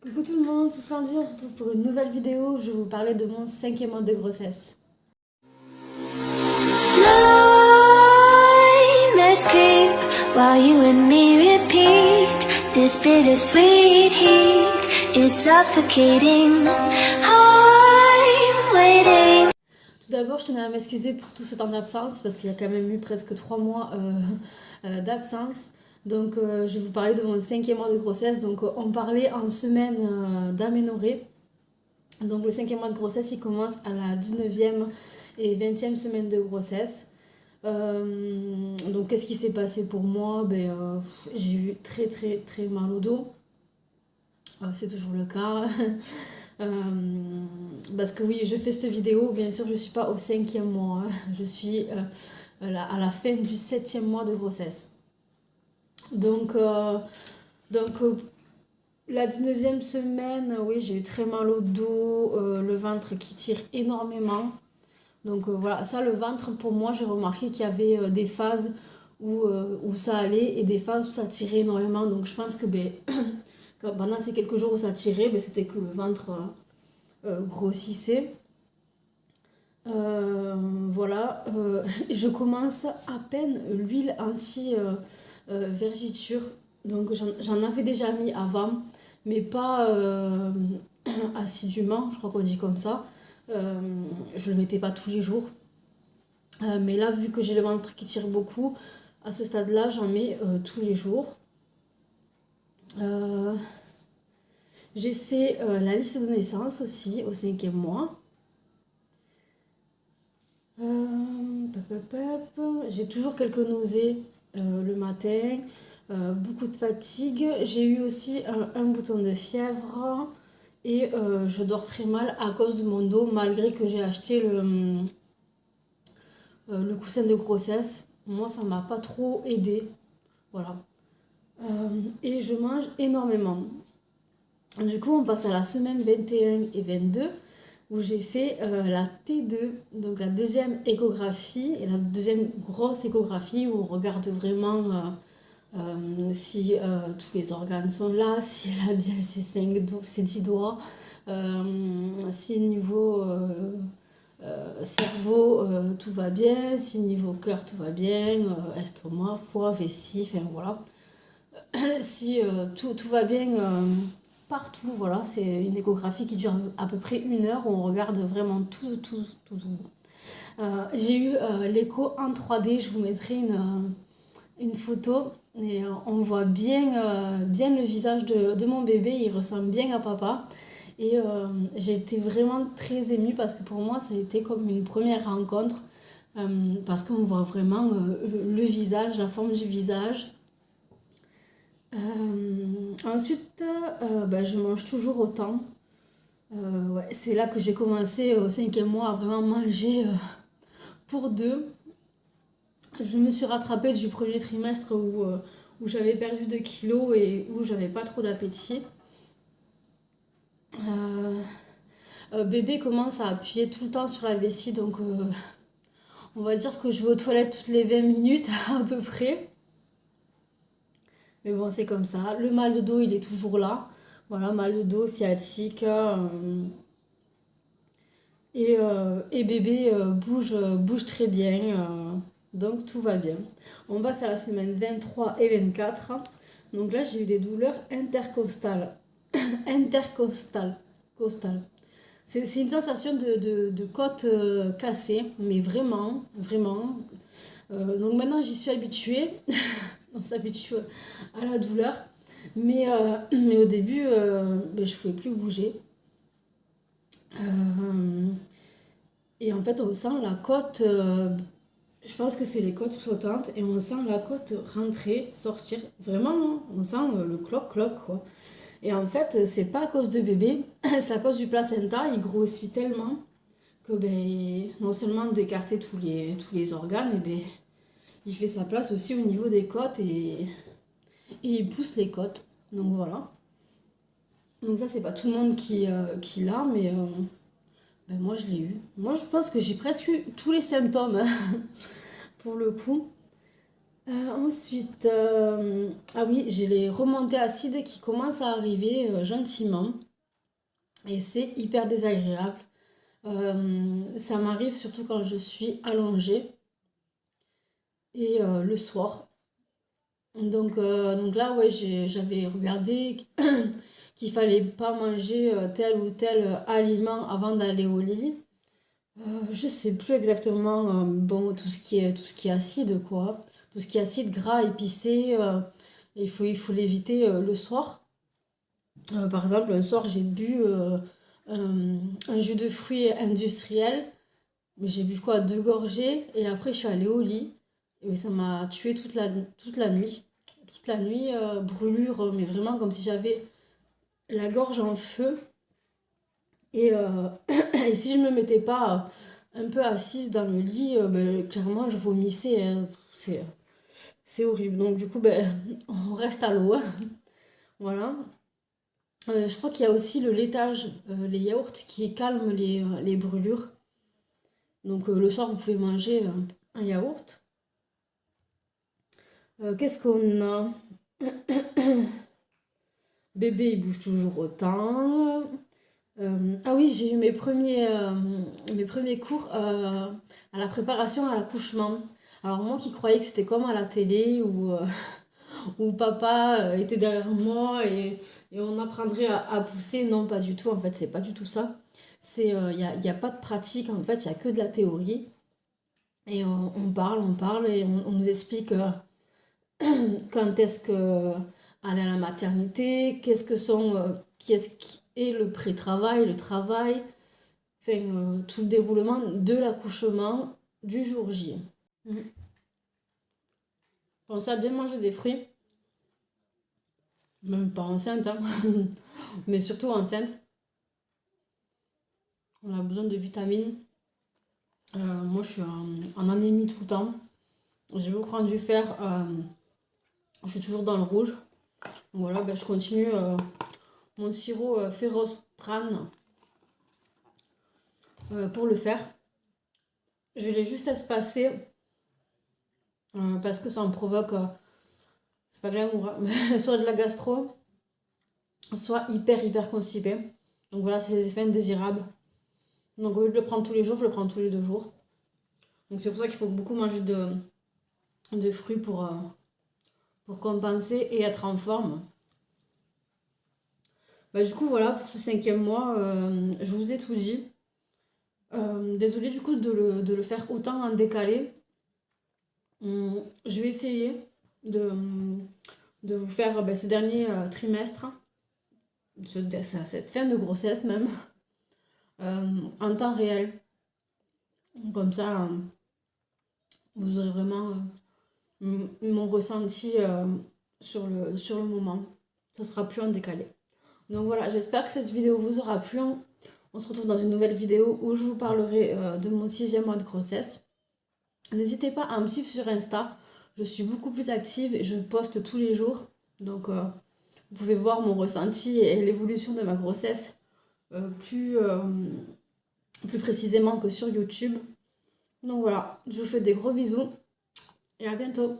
Coucou tout le monde, c'est Sandy, on se retrouve pour une nouvelle vidéo. Je vais vous parler de mon 5e mois de grossesse. Let's creep while you and me repeat. This bittersweet heat is suffocating. I'm waiting. Tout d'abord, je tenais à m'excuser pour tout ce temps d'absence parce qu'il y a quand même eu presque 3 mois d'absence. Donc, je vais vous parler de mon 5e mois de grossesse. Donc, on parlait en semaine d'aménorrhée. Donc, le 5e mois de grossesse, il commence à la 19e et 20e semaine de grossesse. Donc, qu'est-ce qui s'est passé pour moi? J'ai eu très très très mal au dos. C'est toujours le cas. Parce que oui, je fais cette vidéo, bien sûr, je suis pas au 5e mois, hein. Je suis à la fin du 7e mois de grossesse. Donc, la 19e semaine, oui, j'ai eu très mal au dos, le ventre qui tire énormément. Donc voilà, ça, le ventre, pour moi, j'ai remarqué qu'il y avait des phases où ça allait et des phases où ça tirait énormément. Donc je pense que pendant ces quelques jours où ça tirait, c'était que le ventre grossissait. Voilà, je commence à peine l'huile anti-vergiture. Donc j'en avais déjà mis avant, mais pas assidûment, je crois qu'on dit comme ça. Je le mettais pas tous les jours. Mais là, vu que j'ai le ventre qui tire beaucoup, à ce stade-là, j'en mets tous les jours. J'ai fait la liste de naissance aussi au 5e mois. J'ai toujours quelques nausées le matin, beaucoup de fatigue. J'ai eu aussi un bouton de fièvre et je dors très mal à cause de mon dos, malgré que j'ai acheté le coussin de grossesse. Moi, ça m'a pas trop aidé. Voilà. Et je mange énormément. Du coup, on passe à la semaine 21 et 22 où j'ai fait la T2, donc la deuxième échographie, et la deuxième grosse échographie où on regarde vraiment si tous les organes sont là, si elle a bien ses 10 doigts, si niveau cerveau tout va bien, si niveau cœur tout va bien, estomac, foie, vessie, enfin voilà. Si tout va bien partout, voilà, c'est une échographie qui dure à peu près 1 heure où on regarde vraiment tout. J'ai eu l'écho en 3D, je vous mettrai une photo et on voit bien le visage de mon bébé, il ressemble bien à papa. Et j'ai été vraiment très émue parce que pour moi ça a été comme une première rencontre parce qu'on voit vraiment le visage, la forme du visage. Ensuite, je mange toujours autant. Ouais, c'est là que j'ai commencé au 5e mois à vraiment manger pour deux. Je me suis rattrapée du premier trimestre où j'avais perdu 2 kilos et où j'avais pas trop d'appétit. Bébé commence à appuyer tout le temps sur la vessie, donc on va dire que je vais aux toilettes toutes les 20 minutes à peu près. Mais bon, c'est comme ça. Le mal de dos, il est toujours là. Voilà, mal de dos, sciatique. Et bébé bouge très bien. Donc tout va bien. On passe à la semaine 23 et 24. Donc là, j'ai eu des douleurs intercostales. Intercostales. Costales. C'est une sensation de côte cassée, mais vraiment, vraiment. Donc maintenant, j'y suis habituée. On s'habitue à la douleur. Mais au début, je ne pouvais plus bouger. Et en fait, on sent la côte, je pense que c'est les côtes flottantes, et on sent la côte rentrer, sortir. Vraiment, hein, on sent le cloc-cloc, quoi. Et en fait, c'est pas à cause de bébé, c'est à cause du placenta, il grossit tellement que non seulement d'écarter tous les organes, il fait sa place aussi au niveau des côtes et il pousse les côtes. Donc voilà. Donc ça, c'est pas tout le monde qui l'a, mais moi je l'ai eu. Moi je pense que j'ai presque eu tous les symptômes hein, pour le coup. Ensuite, ah oui, j'ai les remontées acides qui commencent à arriver gentiment et c'est hyper désagréable. Ça m'arrive surtout quand je suis allongée et le soir. Donc là, ouais, j'avais regardé qu'il fallait pas manger tel ou tel aliment avant d'aller au lit. Je sais plus exactement, bon, tout ce qui est acide, quoi. Tout ce qui est acide, gras, épicé, il faut l'éviter le soir. Par exemple, un soir, j'ai bu un jus de fruits industriel, mais j'ai bu quoi, deux gorgées, et après, je suis allée au lit, et ça m'a tué toute la nuit. Toute la nuit, brûlure, mais vraiment comme si j'avais la gorge en feu. Et, et si je me mettais pas un peu assise dans le lit, ben, clairement je vomissais, hein. C'est horrible. Donc du coup, ben, on reste à l'eau, hein. Voilà. Je crois qu'il y a aussi le laitage, les yaourts qui calment les brûlures. Donc le soir, vous pouvez manger un yaourt. Qu'est-ce qu'on a? Bébé, il bouge toujours autant. Ah oui, j'ai eu mes premiers cours à la préparation à l'accouchement. Alors moi qui croyais que c'était comme à la télé où papa était derrière moi et on apprendrait à pousser, non pas du tout, en fait c'est pas du tout ça. Y a pas de pratique, en fait il y a que de la théorie. Et on parle et on nous explique quand est-ce que aller à la maternité, qu'est-ce qui est le pré-travail, le travail, enfin, tout le déroulement de l'accouchement du jour J. Mhm. Pensez à bien manger des fruits, même pas enceinte, hein, mais surtout enceinte. On a besoin de vitamines. Moi, je suis en anémie tout le temps. J'ai beaucoup rendu fer. Je suis toujours dans le rouge. Donc voilà, ben, je continue mon sirop Ferrostran pour le faire. Je l'ai juste espacé parce que ça me provoque, c'est pas glamour, hein, soit de la gastro, soit hyper constipé. Donc voilà, c'est les effets indésirables. Donc au lieu de le prendre tous les jours, je le prends tous les 2 jours. Donc c'est pour ça qu'il faut beaucoup manger de fruits pour compenser et être en forme. Bah, du coup, voilà, pour ce 5e mois, je vous ai tout dit. Désolée du coup de le faire autant en décalé. Je vais essayer de, de vous faire ce dernier trimestre, cette fin de grossesse même, en temps réel. Comme ça, vous aurez vraiment mon ressenti sur le moment. Ça sera plus en décalé. Donc voilà, j'espère que cette vidéo vous aura plu. On se retrouve dans une nouvelle vidéo où je vous parlerai de mon 6e mois de grossesse. N'hésitez pas à me suivre sur Insta. Je suis beaucoup plus active et je poste tous les jours. Donc vous pouvez voir mon ressenti et l'évolution de ma grossesse plus précisément que sur YouTube. Donc voilà, je vous fais des gros bisous et à bientôt.